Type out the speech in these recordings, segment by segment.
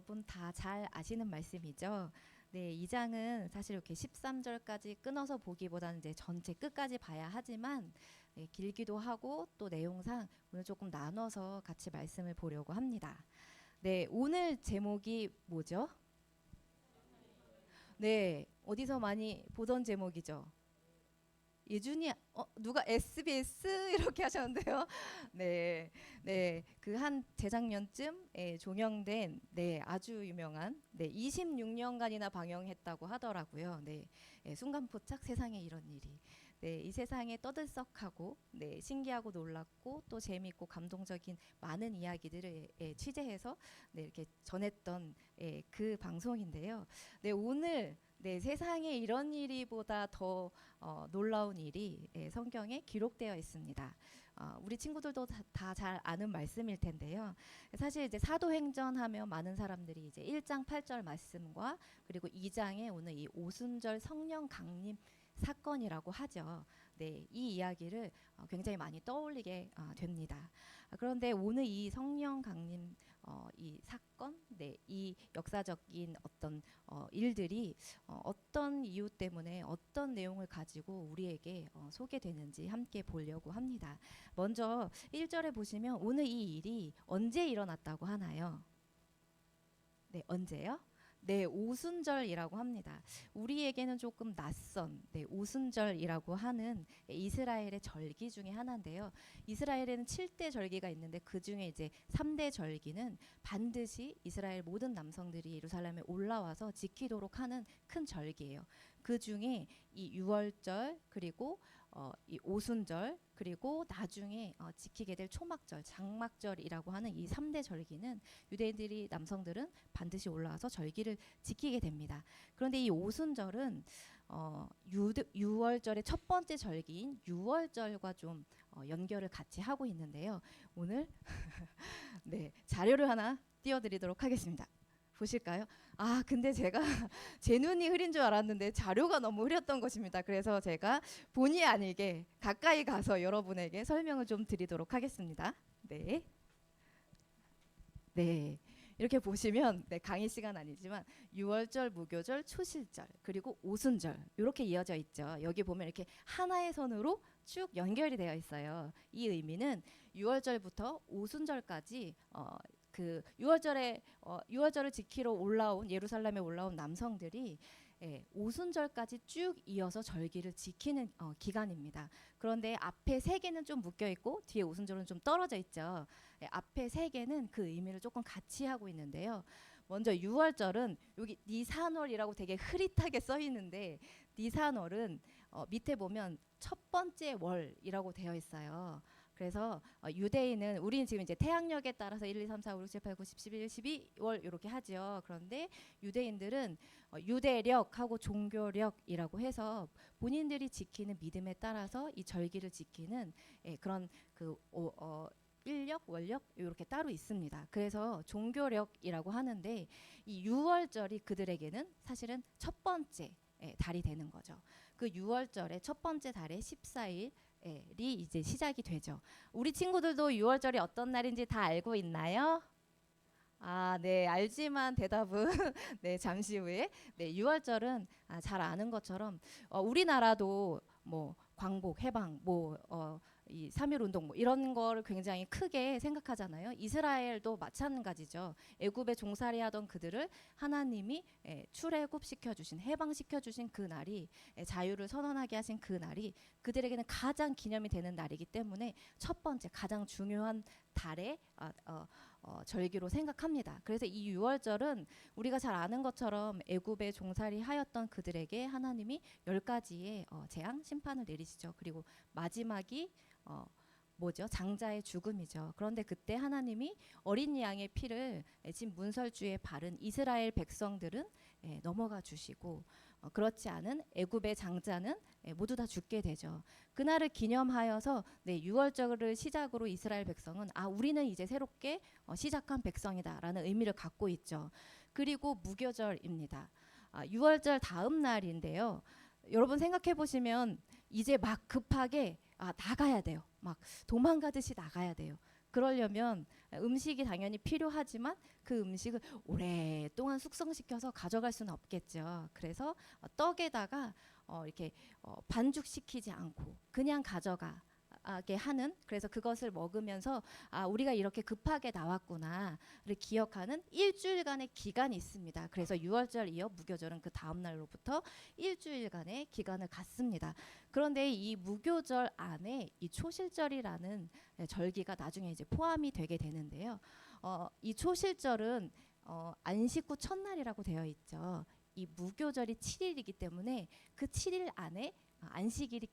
여러분 다 잘 아시는 말씀이죠. 네, 이 장은 사실 이렇게 13절까지 끊어서 보기보다는 이제 전체 끝까지 봐야 하지만 네, 길기도 하고 또 내용상 오늘 조금 나눠서 같이 말씀을 보려고 합니다. 네, 오늘 제목이 뭐죠? 네, 어디서 많이 보던 제목이죠? 예준이 누가 SBS 이렇게 하셨는데요. 네, 네, 그 한 재작년쯤 종영된 아주 유명한 26년간이나 방영했다고 하더라고요. 순간포착 세상에 이런 일이. 이 세상에 떠들썩하고 신기하고 놀랍고 또 재미있고 감동적인 많은 이야기들을 취재해서 이렇게 전했던 그 방송인데요. 오늘 세상에 이런 일이보다 더 놀라운 일이 성경에 기록되어 있습니다. 우리 친구들도 다 잘 아는 말씀일 텐데요. 사실 이제 사도행전 하면 많은 사람들이 이제 1장 8절 말씀과 그리고 2장에 오늘 이 오순절 성령 강림 사건이라고 하죠. 이 이야기를 굉장히 많이 떠올리게 됩니다. 그런데 오늘 이 성령 강림 이 사건, 이 역사적인 어떤 일들이 어떤 이유 때문에 어떤 내용을 가지고 우리에게 소개되는지 함께 보려고 합니다. 먼저 1절에 보시면 오늘 이 일이 언제 일어났다고 하나요? 네, 언제요? 오순절이라고 합니다. 우리에게는 조금 낯선 오순절이라고 하는 이스라엘의 절기 중에 하나인데요. 이스라엘에는 7대 절기가 있는데 그 중에 이제 3대 절기는 반드시 이스라엘 모든 남성들이 예루살렘에 올라와서 지키도록 하는 큰 절기예요. 그 중에 이 유월절 그리고 이 오순절 그리고 나중에 지키게 될 초막절, 장막절이라고 하는 이 3대 절기는 유대인들이 남성들은 반드시 올라와서 절기를 지키게 됩니다. 그런데 이 오순절은 유월절의 첫 번째 절기인 유월절과 좀 연결을 같이 하고 있는데요. 오늘 자료를 하나 띄워드리도록 하겠습니다. 보실까요? 근데 제가 제 눈이 흐린 줄 알았는데 자료가 너무 흐렸던 것입니다. 그래서 제가 본의 아니게 가까이 가서 여러분에게 설명을 좀 드리도록 하겠습니다. 이렇게 보시면 강의 시간 아니지만 유월절, 무교절, 초실절 그리고 오순절 이렇게 이어져 있죠. 여기 보면 이렇게 하나의 선으로 쭉 연결이 되어 있어요. 이 의미는 유월절부터 오순절까지 그 유월절을 지키러 올라온 예루살렘에 올라온 남성들이 오순절까지 쭉 이어서 절기를 지키는 기간입니다. 그런데 앞에 세 개는 좀 묶여 있고 뒤에 오순절은 좀 떨어져 있죠. 앞에 세 개는 그 의미를 조금 같이 하고 있는데요. 먼저 유월절은 여기 니산월이라고 되게 흐릿하게 써 있는데 니산월은 밑에 보면 첫 번째 월이라고 되어 있어요. 그래서 유대인은 우리는 지금 이제 태양력에 따라서 1, 2, 3, 4, 5, 6, 7, 8, 9, 10, 11, 12월 이렇게 하죠. 그런데 유대인들은 유대력하고 종교력이라고 해서 본인들이 지키는 믿음에 따라서 이 절기를 지키는 그런 그 일력, 월력 이렇게 따로 있습니다. 그래서 종교력이라고 하는데 이 유월절이 그들에게는 사실은 첫 번째 달이 되는 거죠. 그 유월절의 첫 번째 달의 14일 이 이제 시작이 되죠. 우리 친구들도 6월절이 어떤 날인지 다 알고 있나요? 알지만 대답은 잠시 후에. 6월절은 잘 아는 것처럼 우리나라도 뭐 광복, 해방, 이 3.1 운동 이런 거를 굉장히 크게 생각하잖아요. 이스라엘도 마찬가지죠. 애굽에 종살이 하던 그들을 하나님이 출애굽 시켜주신, 해방시켜주신 그 날이 자유를 선언하게 하신 그 날이 그들에게는 가장 기념이 되는 날이기 때문에 첫 번째 가장 중요한 달의 절기로 생각합니다. 그래서 이 유월절은 우리가 잘 아는 것처럼 애굽에 종살이 하였던 그들에게 하나님이 10가지의 재앙, 심판을 내리시죠. 그리고 마지막이 장자의 죽음이죠. 그런데 그때 하나님이 어린 양의 피를 진 문설주에 바른 이스라엘 백성들은 넘어가 주시고 그렇지 않은 애굽의 장자는 모두 다 죽게 되죠. 그날을 기념하여서 6월절을 시작으로 이스라엘 백성은 우리는 이제 새롭게 시작한 백성이다라는 의미를 갖고 있죠. 그리고 무교절입니다. 6월절 다음 날인데요. 여러분 생각해 보시면 이제 막 급하게 나가야 돼요. 막 도망가듯이 나가야 돼요. 그러려면 음식이 당연히 필요하지만 그 음식을 오랫동안 숙성시켜서 가져갈 수는 없겠죠. 그래서 떡에다가 이렇게 반죽시키지 않고 그냥 가져가게 하는, 그래서 그것을 먹으면서 우리가 이렇게 급하게 나왔구나를 기억하는 일주일간의 기간이 있습니다. 그래서 유월절 이어 무교절은 그 다음 날로부터 일주일간의 기간을 갖습니다. 그런데 이 무교절 안에 이 초실절이라는 절기가 나중에 이제 포함이 되게 되는데요. 이 초실절은 안식 후 첫날이라고 되어 있죠. 이 무교절이 7일이기 때문에 그 7일 안에 안식일이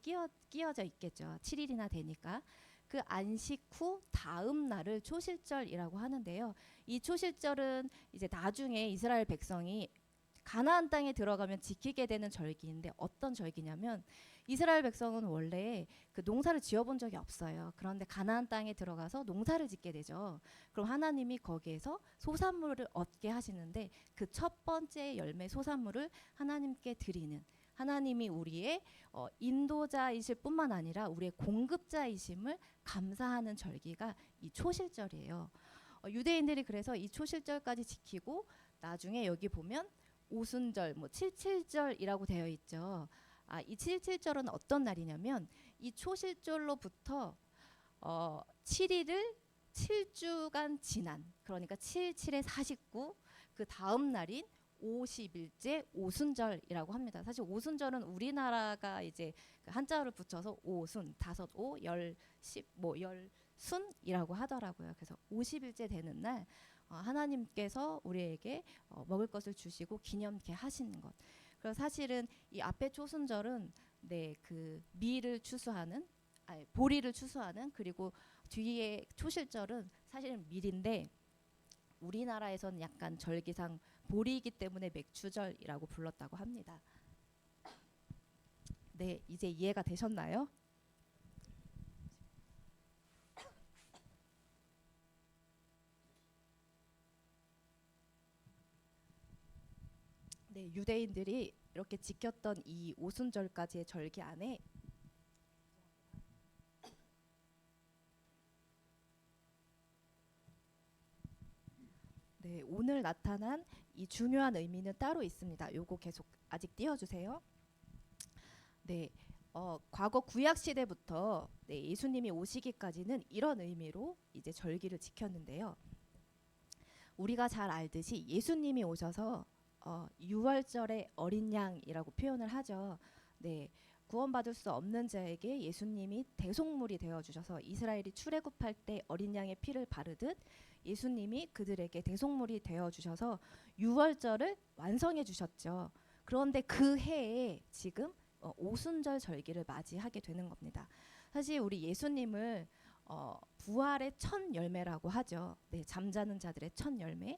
끼어져 있겠죠. 7일이나 되니까. 그 안식 후 다음 날을 초실절이라고 하는데요. 이 초실절은 이제 나중에 이스라엘 백성이 가나안 땅에 들어가면 지키게 되는 절기인데, 어떤 절기냐면 이스라엘 백성은 원래 그 농사를 지어본 적이 없어요. 그런데 가나안 땅에 들어가서 농사를 짓게 되죠. 그럼 하나님이 거기에서 소산물을 얻게 하시는데, 그 첫 번째 열매 소산물을 하나님께 드리는, 하나님이 우리의 인도자이실 뿐만 아니라 우리의 공급자이심을 감사하는 절기가 이 초실절이에요. 유대인들이 그래서 이 초실절까지 지키고, 나중에 여기 보면 오순절, 뭐 칠칠절이라고 되어 있죠. 이 칠칠절은 어떤 날이냐면 이 초실절로부터 7일을 7주간 지난, 그러니까 7, 7에 49, 그 다음 날인 50일째 오순절이라고 합니다. 사실 오순절은 우리나라가 이제 그 한자어를 붙여서 오순, 다섯 오, 열, 십, 뭐 열순이라고 하더라고요. 그래서 50일째 되는 날 하나님께서 우리에게 먹을 것을 주시고 기념케 하시는 것. 그래서 사실은 이 앞에 초순절은 그 미를 추수하는, 보리를 추수하는, 그리고 뒤에 초실절은 사실은 밀인데 우리나라에서는 약간 절기상 보리이기 때문에 맥추절이라고 불렀다고 합니다. 네, 이제 이해가 되셨나요? 네, 유대인들이 이렇게 지켰던 이 오순절까지의 절기 안에 오늘 나타난 이 중요한 의미는 따로 있습니다. 요거 계속 아직 띄워주세요. 네, 과거 구약 시대부터 예수님이 오시기까지는 이런 의미로 이제 절기를 지켰는데요. 우리가 잘 알듯이 예수님이 오셔서 유월절의 어린 양이라고 표현을 하죠. 네, 구원받을 수 없는 자에게 예수님이 대속물이 되어 주셔서 이스라엘이 출애굽할 때 어린 양의 피를 바르듯 예수님이 그들에게 대속물이 되어 주셔서 유월절을 완성해 주셨죠. 그런데 그 해에 지금 오순절 절기를 맞이하게 되는 겁니다. 사실 우리 예수님을 부활의 첫 열매라고 하죠. 네, 잠자는 자들의 첫 열매.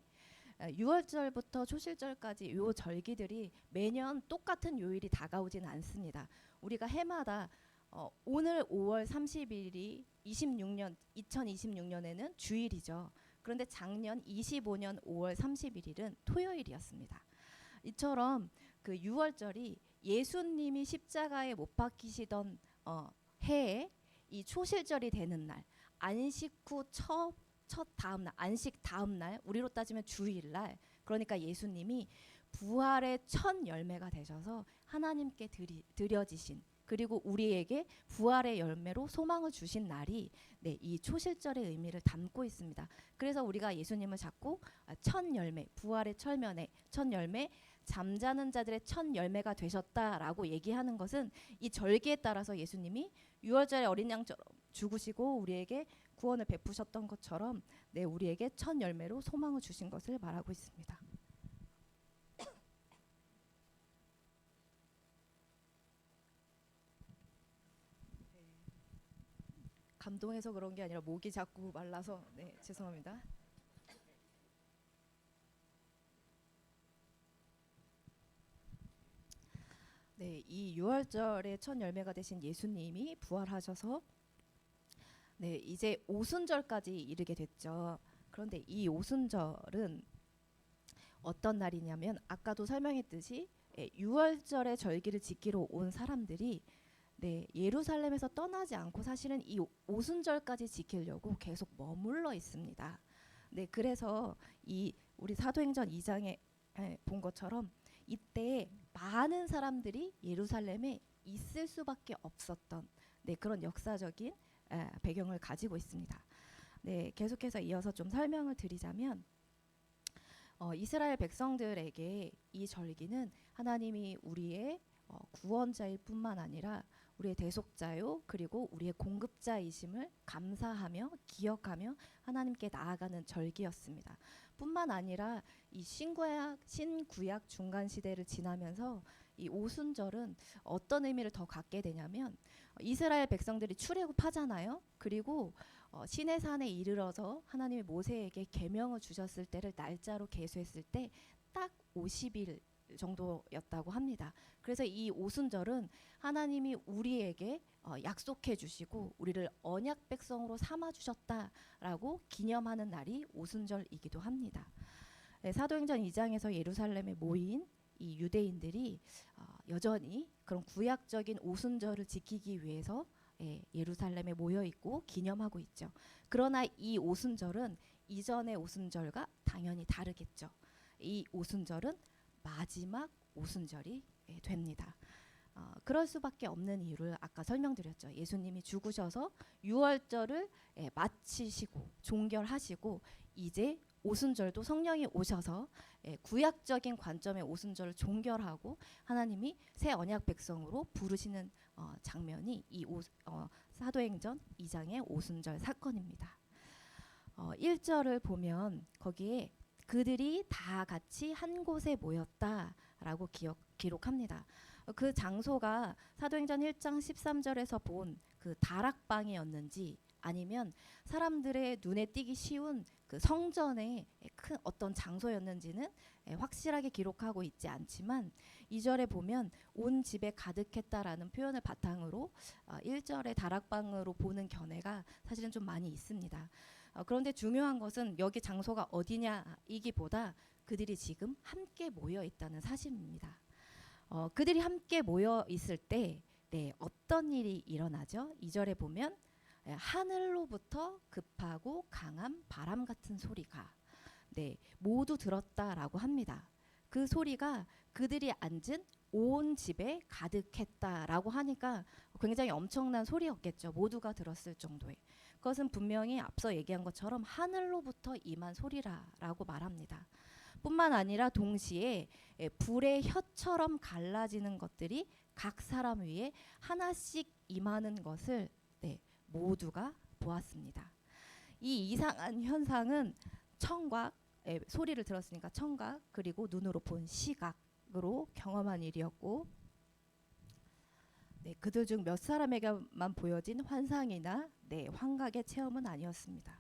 6월절부터 초실절까지 요 절기들이 매년 똑같은 요일이 다가오지는 않습니다. 우리가 해마다 오늘 5월 30일이 2026년에는 주일이죠. 그런데 작년 25년 5월 31일은 토요일이었습니다. 이처럼 그 6월절이 예수님이 십자가에 못 박히시던 해에 이 초실절이 되는 날, 안식 후 첫 다음 날, 안식 다음 날, 우리로 따지면 주일날, 그러니까 예수님이 부활의 첫 열매가 되셔서 하나님께 드려지신, 그리고 우리에게 부활의 열매로 소망을 주신 날이 이 초실절의 의미를 담고 있습니다. 그래서 우리가 예수님을 자꾸 첫 열매, 부활의 첫 열매, 잠자는 자들의 첫 열매가 되셨다라고 얘기하는 것은 이 절기에 따라서 예수님이 유월절에 어린 양처럼 죽으시고 우리에게 구원을 베푸셨던 것처럼 우리에게 첫 열매로 소망을 주신 것을 말하고 있습니다. 감동해서 그런 게 아니라 목이 자꾸 말라서 죄송합니다. 이 유월절의 첫 열매가 되신 예수님이 부활하셔서 이제 오순절까지 이르게 됐죠. 그런데 이 오순절은 어떤 날이냐면 아까도 설명했듯이 유월절의 절기를 지키러 온 사람들이 네, 예루살렘에서 떠나지 않고 사실은 이 오순절까지 지키려고 계속 머물러 있습니다. 네, 그래서 이 우리 사도행전 2장에 본 것처럼 이때 많은 사람들이 예루살렘에 있을 수밖에 없었던 네, 그런 역사적인 배경을 가지고 있습니다. 네, 계속해서 이어서 좀 설명을 드리자면 이스라엘 백성들에게 이 절기는 하나님이 우리의 구원자일 뿐만 아니라 우리의 대속자요 그리고 우리의 공급자이심을 감사하며 기억하며 하나님께 나아가는 절기였습니다. 뿐만 아니라 이 신구약 중간 시대를 지나면서 이 오순절은 어떤 의미를 더 갖게 되냐면 이스라엘 백성들이 출애굽하잖아요. 그리고 시내산에 이르러서 하나님이 모세에게 계명을 주셨을 때를 날짜로 계수했을 때 딱 50일 정도였다고 합니다. 그래서 이 오순절은 하나님이 우리에게 약속해 주시고 우리를 언약 백성으로 삼아 주셨다라고 기념하는 날이 오순절이기도 합니다. 네, 사도행전 2장에서 예루살렘에 모인 이 유대인들이 여전히 그런 구약적인 오순절을 지키기 위해서 예루살렘에 모여 있고 기념하고 있죠. 그러나 이 오순절은 이전의 오순절과 당연히 다르겠죠. 이 오순절은 마지막 오순절이 됩니다. 그럴 수밖에 없는 이유를 아까 설명드렸죠. 예수님이 죽으셔서 유월절을 마치시고 종결하시고 이제 오순절도 성령이 오셔서 구약적인 관점의 오순절을 종결하고 하나님이 새 언약 백성으로 부르시는 장면이 이 사도행전 2장의 오순절 사건입니다. 1절을 보면 거기에 그들이 다 같이 한 곳에 모였다라고 기록합니다. 그 장소가 사도행전 1장 13절에서 본 그 다락방이었는지 아니면 사람들의 눈에 띄기 쉬운 그 성전의 큰 어떤 장소였는지는 확실하게 기록하고 있지 않지만 2절에 보면 온 집에 가득했다라는 표현을 바탕으로 1절의 다락방으로 보는 견해가 사실은 좀 많이 있습니다. 그런데 중요한 것은 여기 장소가 어디냐이기보다 그들이 지금 함께 모여 있다는 사실입니다. 그들이 함께 모여 있을 때 어떤 일이 일어나죠? 2절에 보면 하늘로부터 급하고 강한 바람 같은 소리가 모두 들었다라고 합니다. 그 소리가 그들이 앉은 온 집에 가득했다라고 하니까 굉장히 엄청난 소리였겠죠. 모두가 들었을 정도의. 그것은 분명히 앞서 얘기한 것처럼 하늘로부터 임한 소리라고 말합니다. 뿐만 아니라 동시에 불의 혀처럼 갈라지는 것들이 각 사람 위에 하나씩 임하는 것을 모두가 보았습니다. 이 이상한 현상은 청각, 소리를 들었으니까 청각 그리고 눈으로 본 시각으로 경험한 일이었고 그들 중 몇 사람에게만 보여진 환상이나 환각의 체험은 아니었습니다.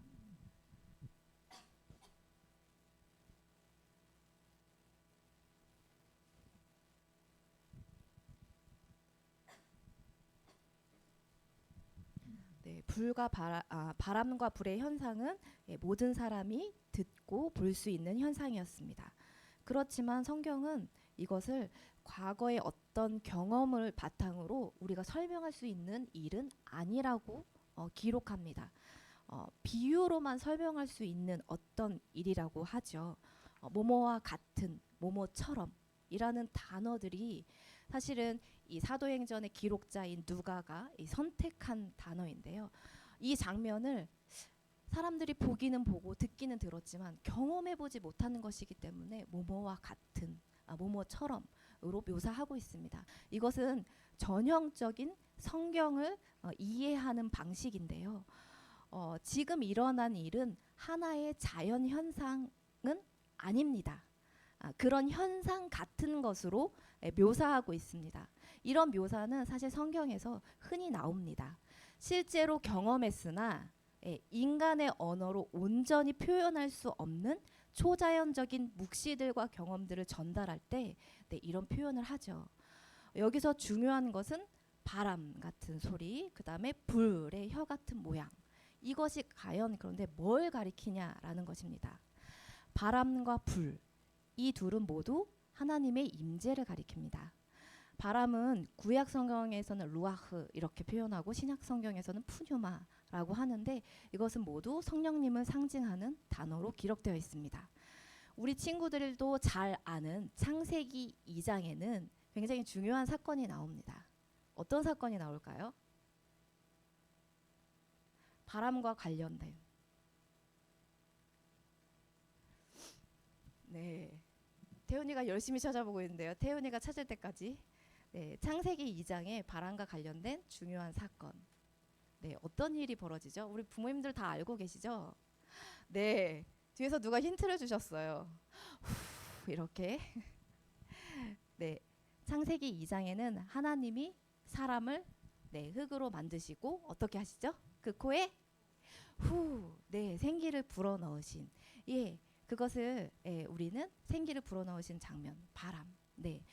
불과 바람과 불의 현상은 모든 사람이 듣고 볼 수 있는 현상이었습니다. 그렇지만 성경은 이것을 과거의 어떤 경험을 바탕으로 우리가 설명할 수 있는 일은 아니라고 기록합니다. 비유로만 설명할 수 있는 어떤 일이라고 하죠. 뭐뭐와 같은, 뭐뭐처럼 이라는 단어들이 사실은 이 사도행전의 기록자인 누가가 선택한 단어인데요. 이 장면을 사람들이 보기는 보고 듣기는 들었지만 경험해보지 못하는 것이기 때문에 뭐뭐와 같은, 뭐뭐처럼으로 묘사하고 있습니다. 이것은 전형적인 성경을 이해하는 방식인데요. 지금 일어난 일은 하나의 자연 현상은 아닙니다. 그런 현상 같은 것으로 묘사하고 있습니다. 이런 묘사는 사실 성경에서 흔히 나옵니다. 실제로 경험했으나 인간의 언어로 온전히 표현할 수 없는 초자연적인 묵시들과 경험들을 전달할 때 이런 표현을 하죠. 여기서 중요한 것은 바람 같은 소리, 그 다음에 불의 혀 같은 모양. 이것이 과연 그런데 뭘 가리키냐라는 것입니다. 바람과 불, 이 둘은 모두 하나님의 임재를 가리킵니다. 바람은 구약 성경에서는 루아흐 이렇게 표현하고 신약 성경에서는 푸뉴마라고 하는데 이것은 모두 성령님을 상징하는 단어로 기록되어 있습니다. 우리 친구들도 잘 아는 창세기 2장에는 굉장히 중요한 사건이 나옵니다. 어떤 사건이 나올까요? 바람과 관련된. 네. 태훈이가 열심히 찾아보고 있는데요. 태훈이가 찾을 때까지. 네, 창세기 2장에 바람과 관련된 중요한 사건. 네, 어떤 일이 벌어지죠? 우리 부모님들 다 알고 계시죠? 네, 뒤에서 누가 힌트를 주셨어요. 이렇게. 네, 창세기 2장에는 하나님이 사람을 흙으로 만드시고 어떻게 하시죠? 그 코에 생기를 불어넣으신. 그것을 우리는 생기를 불어넣으신 장면, 바람. 네.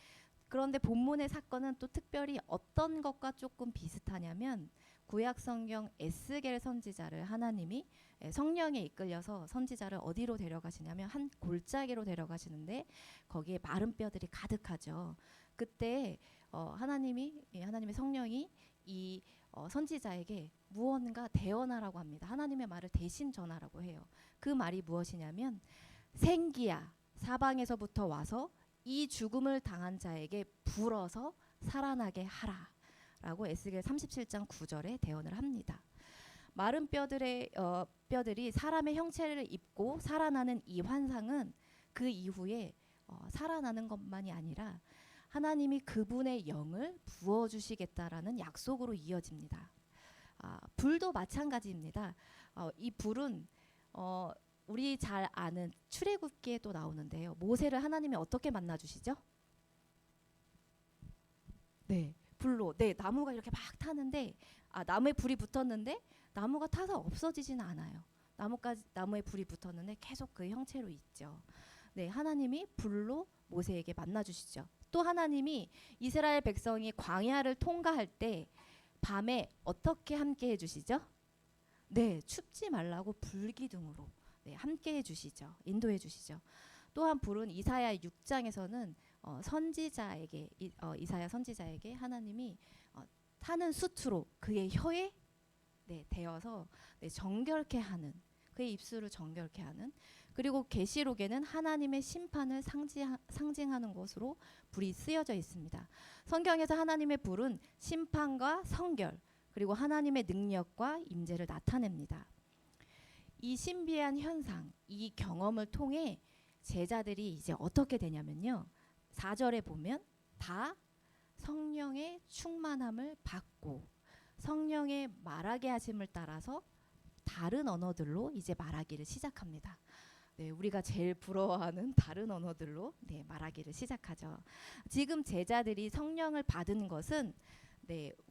그런데 본문의 사건은 또 특별히 어떤 것과 조금 비슷하냐면 구약 성경 에스겔 선지자를 하나님이 성령에 이끌려서 선지자를 어디로 데려가시냐면 한 골짜기로 데려가시는데 거기에 마른 뼈들이 가득하죠. 그때 하나님의 성령이 이 선지자에게 무언가 대언하라고 합니다. 하나님의 말을 대신 전하라고 해요. 그 말이 무엇이냐면 생기야 사방에서부터 와서 이 죽음을 당한 자에게 불어서 살아나게 하라 라고 에스겔 37장 9절에 대언을 합니다. 마른 뼈들이 사람의 형체를 입고 살아나는 이 환상은 그 이후에 살아나는 것만이 아니라 하나님이 그분의 영을 부어주시겠다라는 약속으로 이어집니다. 불도 마찬가지입니다. 이 불은 우리 잘 아는 출애굽기에 또 나오는데요. 모세를 하나님이 어떻게 만나주시죠? 네, 불로. 네, 나무가 이렇게 막 타는데 나무에 불이 붙었는데 나무가 타서 없어지지는 않아요. 나무에 불이 붙었는데 계속 그 형체로 있죠. 네, 하나님이 불로 모세에게 만나주시죠. 또 하나님이 이스라엘 백성이 광야를 통과할 때 밤에 어떻게 함께 해주시죠? 네, 춥지 말라고 불기둥으로 함께 해주시죠. 인도해 주시죠. 또한 불은 이사야 6장에서는 선지자에게 이사야 선지자에게 하나님이 타는 수투로 그의 혀에 대어서 정결케 하는, 그의 입술을 정결케 하는. 그리고 계시록에는 하나님의 심판을 상징하는 것으로 불이 쓰여져 있습니다. 성경에서 하나님의 불은 심판과 성결 그리고 하나님의 능력과 임재를 나타냅니다. 이 신비한 현상, 이 경험을 통해 제자들이 이제 어떻게 되냐면요. 4절에 보면 다 성령의 충만함을 받고 성령의 말하게 하심을 따라서 다른 언어들로 이제 말하기를 시작합니다. 네, 우리가 제일 부러워하는 다른 언어들로 말하기를 시작하죠. 지금 제자들이 성령을 받은 것은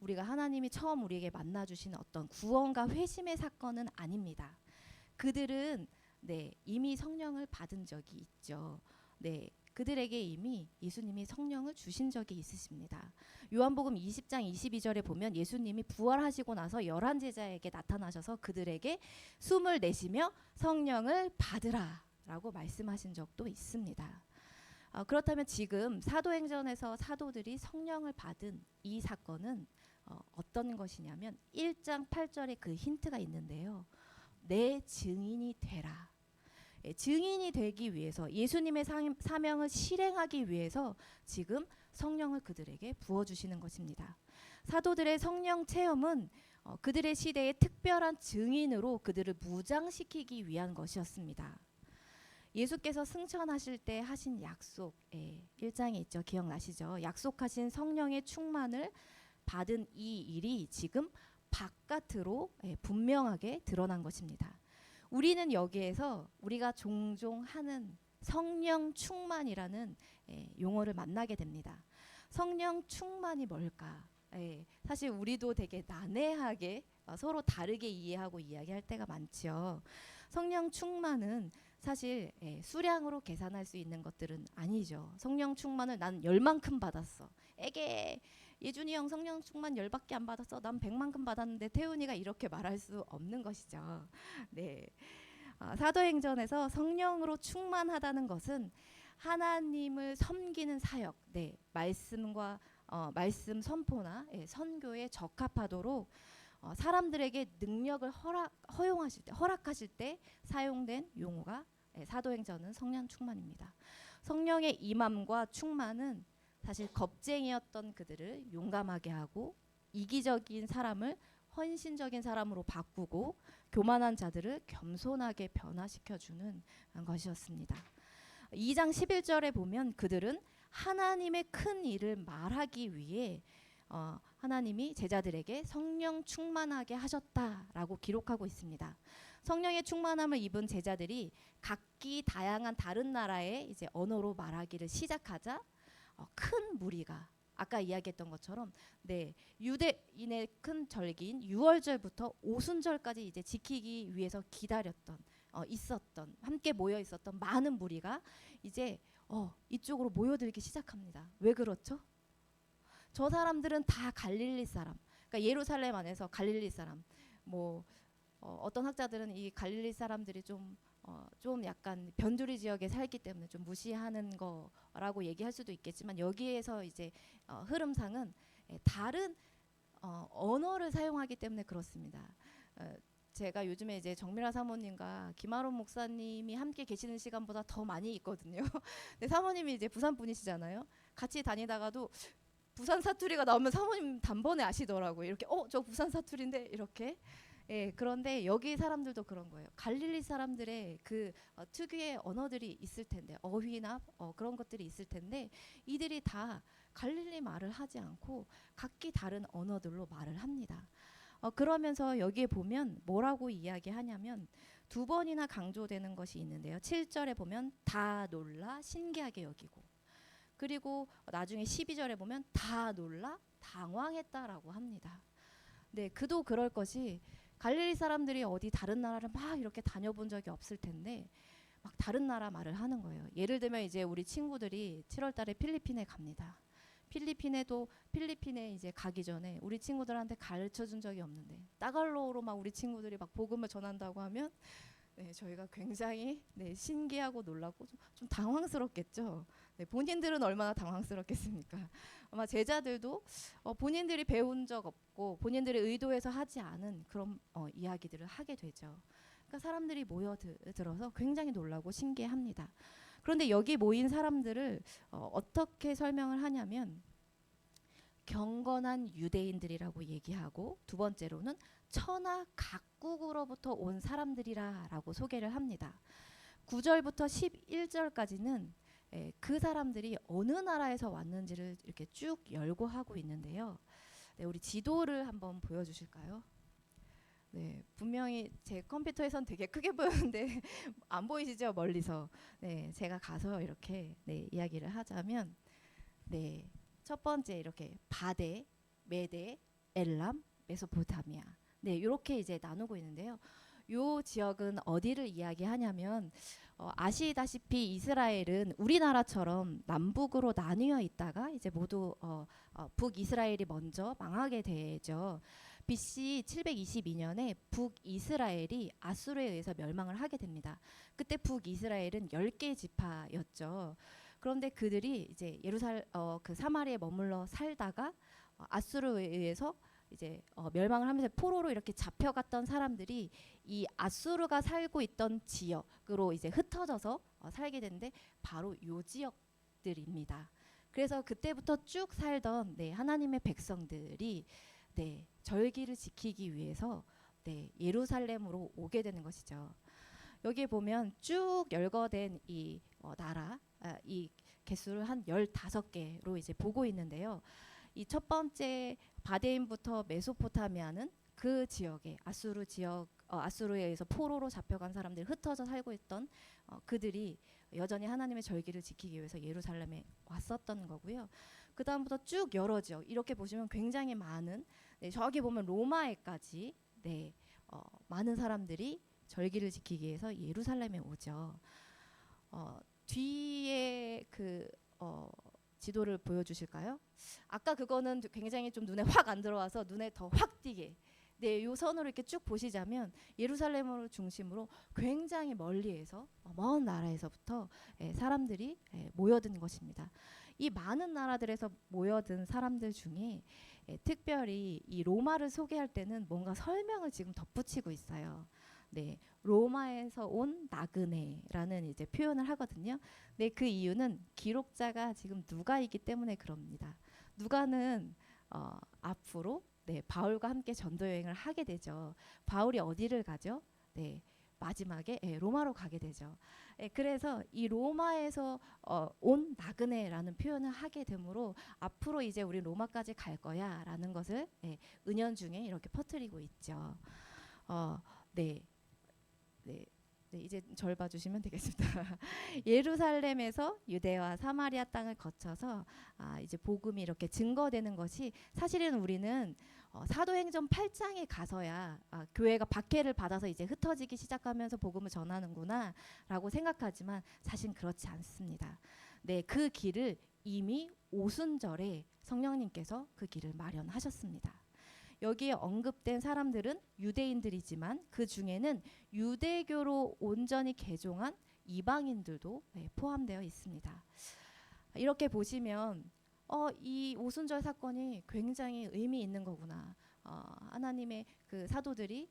우리가 하나님이 처음 우리에게 만나주신 어떤 구원과 회심의 사건은 아닙니다. 그들은 이미 성령을 받은 적이 있죠. 그들에게 이미 예수님이 성령을 주신 적이 있으십니다. 요한복음 20장 22절에 보면 예수님이 부활하시고 나서 11제자에게 나타나셔서 그들에게 숨을 내쉬며 성령을 받으라 라고 말씀하신 적도 있습니다. 그렇다면 지금 사도행전에서 사도들이 성령을 받은 이 사건은 어떤 것이냐면 1장 8절에 그 힌트가 있는데요. 내 증인이 되라. 증인이 되기 위해서 예수님의 사명을 실행하기 위해서 지금 성령을 그들에게 부어주시는 것입니다. 사도들의 성령 체험은 그들의 시대의 특별한 증인으로 그들을 무장시키기 위한 것이었습니다. 예수께서 승천하실 때 하신 약속 1장에 있죠. 기억나시죠? 약속하신 성령의 충만을 받은 이 일이 지금 바깥으로 분명하게 드러난 것입니다. 우리는 여기에서 우리가 종종 하는 성령 충만이라는 용어를 만나게 됩니다. 성령 충만이 뭘까? 사실 우리도 되게 난해하게 서로 다르게 이해하고 이야기할 때가 많죠. 성령 충만은 사실 수량으로 계산할 수 있는 것들은 아니죠. 성령 충만을 난 10만큼 받았어. 에게 예준이 형 성령 충만 10밖에 안 받았어. 난 100만큼 받았는데 태훈이가 이렇게 말할 수 없는 것이죠. 사도행전에서 성령으로 충만하다는 것은 하나님을 섬기는 사역, 말씀과 말씀 선포나 선교에 적합하도록 사람들에게 능력을 허락하실 때 사용된 용어가 사도행전은 성령 충만입니다. 성령의 임함과 충만은 사실 겁쟁이였던 그들을 용감하게 하고 이기적인 사람을 헌신적인 사람으로 바꾸고 교만한 자들을 겸손하게 변화시켜주는 것이었습니다. 2장 11절에 보면 그들은 하나님의 큰 일을 말하기 위해 하나님이 제자들에게 성령 충만하게 하셨다라고 기록하고 있습니다. 성령의 충만함을 입은 제자들이 각기 다양한 다른 나라의 이제 언어로 말하기를 시작하자 큰 무리가 아까 이야기했던 것처럼 유대인의 큰 절기인 유월절부터 오순절까지 이제 지키기 위해서 기다렸던 있었던 함께 모여 있었던 많은 무리가 이제 이쪽으로 모여들기 시작합니다. 왜 그렇죠? 저 사람들은 다 갈릴리 사람. 그러니까 예루살렘 안에서 갈릴리 사람. 어떤 학자들은 이 갈릴리 사람들이 좀 약간 변두리 지역에 살기 때문에 좀 무시하는 거라고 얘기할 수도 있겠지만 여기에서 이제 흐름상은 다른 언어를 사용하기 때문에 그렇습니다. 제가 요즘에 이제 정미라 사모님과 김아론 목사님이 함께 계시는 시간보다 더 많이 있거든요. 근데 사모님이 이제 부산 분이시잖아요. 같이 다니다가도 부산 사투리가 나오면 사모님 단번에 아시더라고요. 이렇게 저 부산 사투리인데 이렇게. 그런데 여기 사람들도 그런 거예요. 갈릴리 사람들의 그 특유의 언어들이 있을 텐데 어휘나 그런 것들이 있을 텐데 이들이 다 갈릴리 말을 하지 않고 각기 다른 언어들로 말을 합니다. 그러면서 여기에 보면 뭐라고 이야기하냐면 두 번이나 강조되는 것이 있는데요. 7절에 보면 다 놀라 신기하게 여기고 그리고 나중에 12절에 보면 다 놀라 당황했다라고 합니다. 네, 그도 그럴 것이 갈릴리 사람들이 어디 다른 나라를 막 이렇게 다녀본 적이 없을 텐데 막 다른 나라 말을 하는 거예요. 예를 들면 이제 우리 친구들이 7월 달에 필리핀에 갑니다. 필리핀에 이제 가기 전에 우리 친구들한테 가르쳐 준 적이 없는데 따갈로로 막 우리 친구들이 막 복음을 전한다고 하면 저희가 굉장히 신기하고 놀라고 좀 당황스럽겠죠. 본인들은 얼마나 당황스럽겠습니까? 아마 제자들도 본인들이 배운 적 없고 본인들이 의도해서 하지 않은 그런 이야기들을 하게 되죠. 그러니까 사람들이 모여들어서 굉장히 놀라고 신기해합니다. 그런데 여기 모인 사람들을 어떻게 설명을 하냐면 경건한 유대인들이라고 얘기하고 두 번째로는 천하 각국으로부터 온 사람들이라고 소개를 합니다. 9절부터 11절까지는 그 사람들이 어느 나라에서 왔는지를 이렇게 쭉 열거하고 있는데요. 우리 지도를 한번 보여주실까요? 분명히 제 컴퓨터에선 되게 크게 보였는데 안 보이시죠? 멀리서. 제가 가서 이렇게 이야기를 하자면 첫 번째 이렇게 바데, 메데, 엘람, 메소포타미아. 이렇게 이제 나누고 있는데요. 요 지역은 어디를 이야기하냐면 아시다시피 이스라엘은 우리나라처럼 남북으로 나뉘어 있다가 이제 모두 북이스라엘이 먼저 망하게 되죠. BC 722년에 북이스라엘이 아수르에 의해서 멸망을 하게 됩니다. 그때 북이스라엘은 10개의 지파였죠. 그런데 그들이 이제 그 사마리아에 머물러 살다가 아수르에 의해서 이제 멸망을 하면서 포로로 이렇게 잡혀갔던 사람들이 이 아수르가 살고 있던 지역으로 이제 흩어져서 살게 되는데 바로 요 지역들입니다. 그래서 그때부터 쭉 살던 하나님의 백성들이 절기를 지키기 위해서 예루살렘으로 오게 되는 것이죠. 여기에 보면 쭉 열거된 이 나라 이 개수를 한 15개로 이제 보고 있는데요. 이 첫 번째 바데인부터 메소포타미아는 그 지역에 아수르에 의해서 포로로 잡혀간 사람들이 흩어져 살고 있던 그들이 여전히 하나님의 절기를 지키기 위해서 예루살렘에 왔었던 거고요. 그 다음부터 쭉 여러 지역 이렇게 보시면 굉장히 많은 저기 보면 로마에까지 많은 사람들이 절기를 지키기 위해서 예루살렘에 오죠. 뒤에 그 지도를 보여주실까요? 아까 그거는 굉장히 좀 눈에 확 안 들어와서 눈에 더 확 띄게 요 선으로 이렇게 쭉 보시자면 예루살렘을 중심으로 굉장히 멀리에서 먼 나라에서부터 사람들이 모여든 것입니다. 이 많은 나라들에서 모여든 사람들 중에 특별히 이 로마를 소개할 때는 뭔가 설명을 지금 덧붙이고 있어요. 네, 로마에서 온 나그네라는 이제 표현을 하거든요. 네, 그 이유는 기록자가 지금 누가이기 때문에 그럽니다. 누가는 앞으로 바울과 함께 전도 여행을 하게 되죠. 바울이 어디를 가죠? 네, 마지막에 로마로 가게 되죠. 그래서 이 로마에서 온 나그네라는 표현을 하게 되므로 앞으로 이제 우리 로마까지 갈 거야라는 것을 은연중에 이렇게 퍼뜨리고 있죠. 네. 네. 네, 이제 절 봐주시면 되겠습니다. 예루살렘에서 유대와 사마리아 땅을 거쳐서 이제 복음이 이렇게 증거되는 것이 사실은 우리는 사도행전 8장에 가서야 교회가 박해를 받아서 이제 흩어지기 시작하면서 복음을 전하는구나라고 생각하지만 사실 그렇지 않습니다. 네, 그 길을 이미 오순절에 성령님께서 그 길을 마련하셨습니다. 여기에 언급된 사람들은 유대인들이지만 그 중에는 유대교로 온전히 개종한 이방인들도 포함되어 있습니다. 이렇게 보시면 이 오순절 사건이 굉장히 의미 있는 거구나. 하나님의 그 사도들이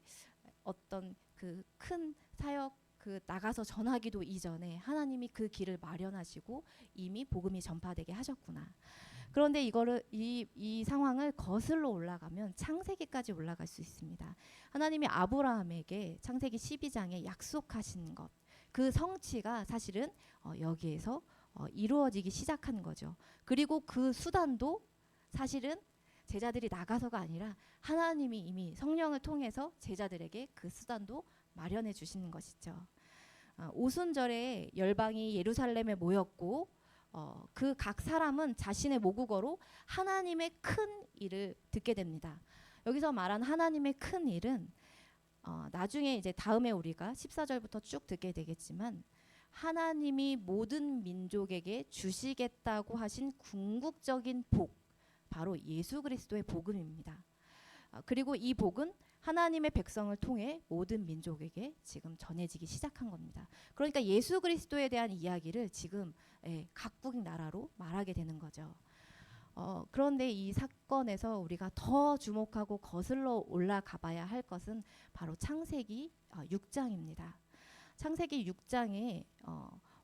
어떤 그 큰 사역 나가서 전하기도 이전에 하나님이 그 길을 마련하시고 이미 복음이 전파되게 하셨구나. 그런데 이 상황을 거슬러 올라가면 창세기까지 올라갈 수 있습니다. 하나님이 아브라함에게 창세기 12장에 약속하신 것, 그 성취가 사실은 여기에서 이루어지기 시작한 거죠. 그리고 그 수단도 사실은 제자들이 나가서가 아니라 하나님이 이미 성령을 통해서 제자들에게 그 수단도 마련해 주시는 것이죠. 오순절에 열방이 예루살렘에 모였고 그 각 사람은 자신의 모국어로 하나님의 큰 일을 듣게 됩니다. 여기서 말한 하나님의 큰 일은 나중에 이제 다음에 우리가 14절부터 쭉 듣게 되겠지만 하나님이 모든 민족에게 주시겠다고 하신 궁극적인 복, 바로 예수 그리스도의 복음입니다. 그리고 이 복은 하나님의 백성을 통해 모든 민족에게 지금 전해지기 시작한 겁니다. 그러니까 예수 그리스도에 대한 이야기를 지금 각국 나라로 말하게 되는 거죠. 그런데 이 사건에서 우리가 더 주목하고 거슬러 올라가 봐야 할 것은 바로 창세기 6장입니다. 창세기 6장에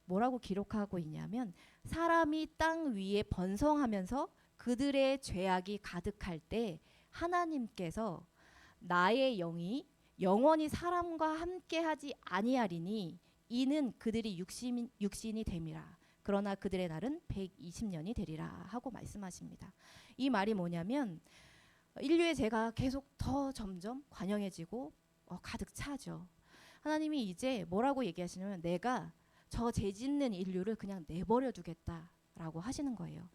뭐라고 기록하고 있냐면 사람이 땅 위에 번성하면서 그들의 죄악이 가득할 때 하나님께서 나의 영이 영원히 사람과 함께하지 아니하리니 이는 그들이 육신이 됨이라. 그러나 그들의 날은 120년이 되리라 하고 말씀하십니다. 이 말이 뭐냐면 인류의 죄가 계속 더 점점 관영해지고 가득 차죠. 하나님이 이제 뭐라고 얘기하시냐면 내가 저 죄 짓는 인류를 그냥 내버려 두겠다라고 하시는 거예요.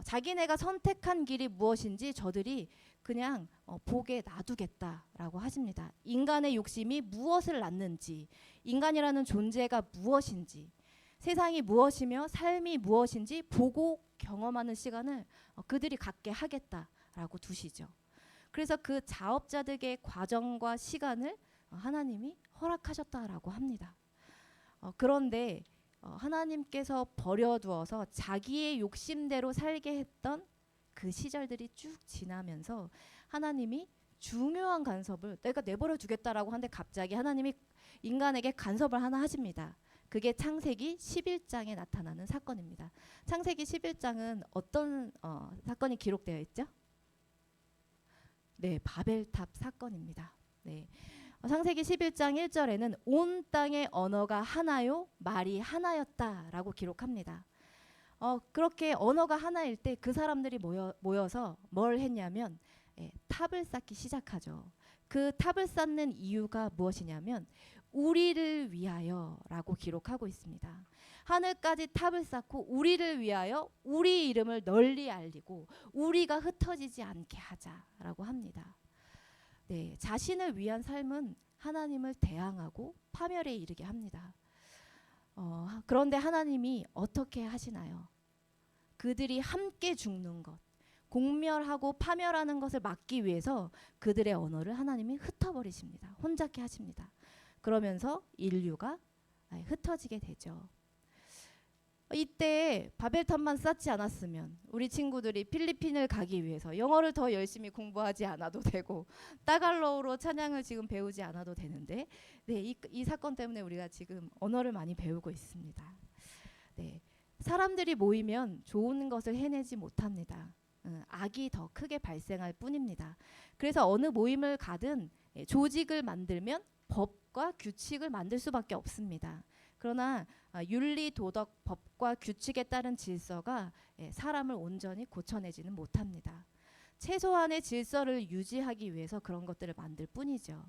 자기네가 선택한 길이 무엇인지 저들이 그냥 보게 놔두겠다라고 하십니다. 인간의 욕심이 무엇을 낳는지, 인간이라는 존재가 무엇인지, 세상이 무엇이며 삶이 무엇인지 보고 경험하는 시간을 그들이 갖게 하겠다라고 두시죠. 그래서 그 자업자득의 과정과 시간을 하나님이 허락하셨다라고 합니다. 그런데 하나님께서 버려두어서 자기의 욕심대로 살게 했던 그 시절들이 쭉 지나면서 하나님이 중요한 간섭을 내가 내버려 두겠다라고 하는데 갑자기 하나님이 인간에게 간섭을 하나 하십니다. 그게 창세기 11장에 나타나는 사건입니다. 창세기 11장은 어떤 사건이 기록되어 있죠? 네, 바벨탑 사건입니다. 네. 창세기 11장 1절에는 온 땅의 언어가 하나요 말이 하나였다라고 기록합니다. 그렇게 언어가 하나일 때 그 사람들이 모여서 뭘 했냐면 탑을 쌓기 시작하죠. 그 탑을 쌓는 이유가 무엇이냐면 우리를 위하여라고 기록하고 있습니다. 하늘까지 탑을 쌓고 우리를 위하여 우리 이름을 널리 알리고 우리가 흩어지지 않게 하자라고 합니다. 네, 자신을 위한 삶은 하나님을 대항하고 파멸에 이르게 합니다. 그런데 하나님이 어떻게 하시나요? 그들이 함께 죽는 것, 공멸하고 파멸하는 것을 막기 위해서 그들의 언어를 하나님이 흩어버리십니다. 혼잡게 하십니다. 그러면서 인류가 흩어지게 되죠. 이때 바벨탑만 쌓지 않았으면 우리 친구들이 필리핀을 가기 위해서 영어를 더 열심히 공부하지 않아도 되고 따갈로우로 찬양을 지금 배우지 않아도 되는데, 네, 이 사건 때문에 우리가 지금 언어를 많이 배우고 있습니다. 네, 사람들이 모이면 좋은 것을 해내지 못합니다. 악이 더 크게 발생할 뿐입니다. 그래서 어느 모임을 가든 조직을 만들면 법과 규칙을 만들 수밖에 없습니다. 그러나 윤리, 도덕, 법과 규칙에 따른 질서가 사람을 온전히 고쳐내지는 못합니다. 최소한의 질서를 유지하기 위해서 그런 것들을 만들 뿐이죠.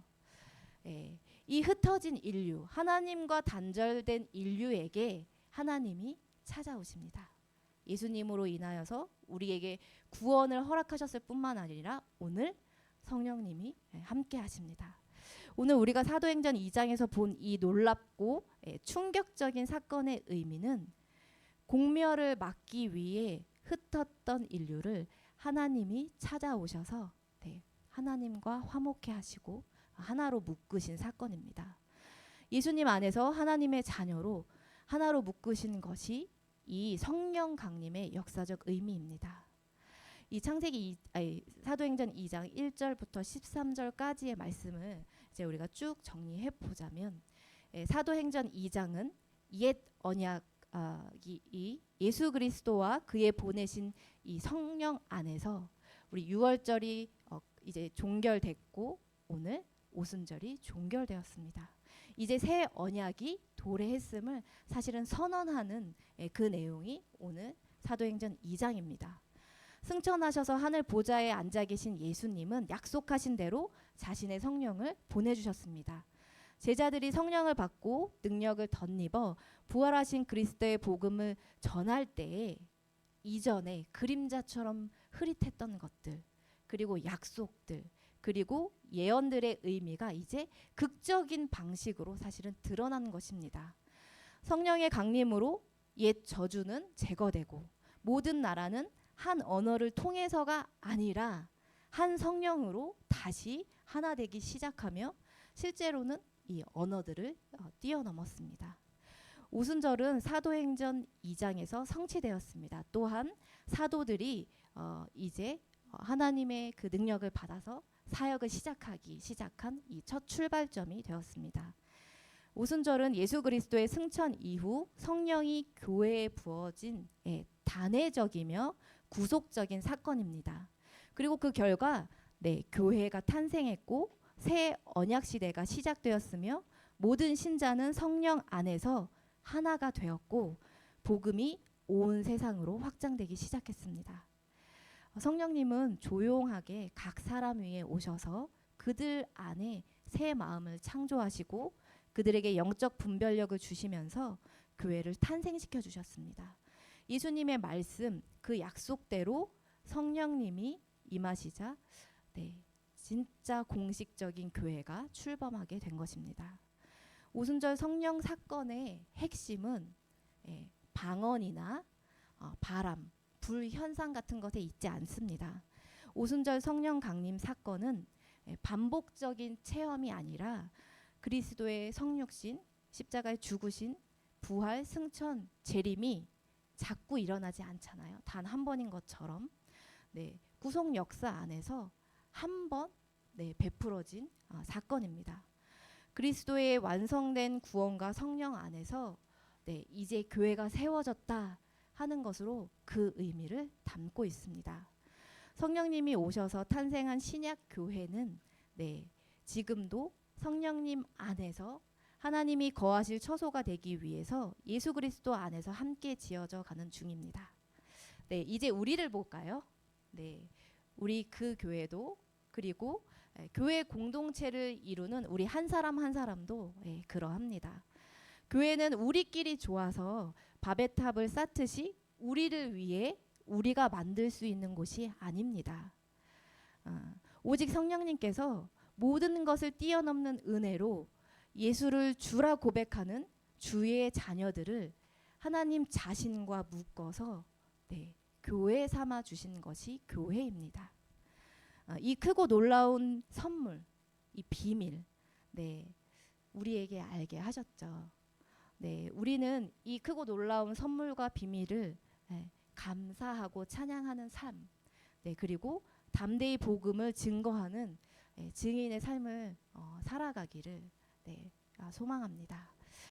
이 흩어진 인류, 하나님과 단절된 인류에게 하나님이 찾아오십니다. 예수님으로 인하여서 우리에게 구원을 허락하셨을 뿐만 아니라 오늘 성령님이 함께 하십니다. 오늘 우리가 사도행전 2장에서 본 이 놀랍고 충격적인 사건의 의미는 공멸을 막기 위해 흩었던 인류를 하나님이 찾아오셔서 하나님과 화목해 하시고 하나로 묶으신 사건입니다. 예수님 안에서 하나님의 자녀로 하나로 묶으신 것이 이 성령 강림의 역사적 의미입니다. 이 사도행전 2장 1절부터 13절까지의 말씀을 이제 우리가 쭉 정리해 보자면, 사도행전 2장은 옛 언약이 예수 그리스도와 그의 보내신 이 성령 안에서 우리 유월절이 이제 종결됐고 오늘 오순절이 종결되었습니다. 이제 새 언약이 도래했음을 사실은 선언하는 그 내용이 오늘 사도행전 2장입니다. 승천하셔서 하늘 보좌에 앉아 계신 예수님은 약속하신 대로 자신의 성령을 보내주셨습니다. 제자들이 성령을 받고 능력을 덧입어 부활하신 그리스도의 복음을 전할 때에 이전에 그림자처럼 흐릿했던 것들, 그리고 약속들, 그리고 예언들의 의미가 이제 극적인 방식으로 사실은 드러난 것입니다. 성령의 강림으로 옛 저주는 제거되고 모든 나라는 한 언어를 통해서가 아니라 한 성령으로 다시 하나 되기 시작하며 실제로는 이 언어들을 뛰어넘었습니다. 오순절은 사도행전 2장에서 성취되었습니다. 또한 사도들이 이제 하나님의 그 능력을 받아서 사역을 시작한 이 첫 출발점이 되었습니다. 오순절은 예수 그리스도의 승천 이후 성령이 교회에 부어진 단회적이며 구속적인 사건입니다. 그리고 그 결과 교회가 탄생했고 새 언약 시대가 시작되었으며 모든 신자는 성령 안에서 하나가 되었고 복음이 온 세상으로 확장되기 시작했습니다. 성령님은 조용하게 각 사람 위에 오셔서 그들 안에 새 마음을 창조하시고 그들에게 영적 분별력을 주시면서 교회를 탄생시켜 주셨습니다. 예수님의 말씀, 그 약속대로 성령님이 임하시자 진짜 공식적인 교회가 출범하게 된 것입니다. 오순절 성령 사건의 핵심은 방언이나 바람, 불 현상 같은 것에 있지 않습니다. 오순절 성령 강림 사건은 반복적인 체험이 아니라 그리스도의 성육신, 십자가의 죽으신, 부활, 승천, 재림이 자꾸 일어나지 않잖아요. 단 한 번인 것처럼 구속 역사 안에서 한 번 베풀어진 사건입니다. 그리스도의 완성된 구원과 성령 안에서 이제 교회가 세워졌다 하는 것으로 그 의미를 담고 있습니다. 성령님이 오셔서 탄생한 신약 교회는 지금도 성령님 안에서 하나님이 거하실 처소가 되기 위해서 예수 그리스도 안에서 함께 지어져 가는 중입니다. 이제 우리를 볼까요? 우리 그 교회도 그리고 교회 공동체를 이루는 우리 한 사람 한 사람도 그러합니다. 교회는 우리끼리 좋아서 바벨탑을 쌓듯이 우리를 위해 우리가 만들 수 있는 곳이 아닙니다. 오직 성령님께서 모든 것을 뛰어넘는 은혜로 예수를 주라 고백하는 주의 자녀들을 하나님 자신과 묶어서 교회 삼아 주신 것이 교회입니다. 이 크고 놀라운 선물, 이 비밀, 우리에게 알게 하셨죠. 네, 우리는 이 크고 놀라운 선물과 비밀을 감사하고 찬양하는 삶, 네, 그리고 담대히 복음을 증거하는 증인의 삶을 살아가기를 소망합니다.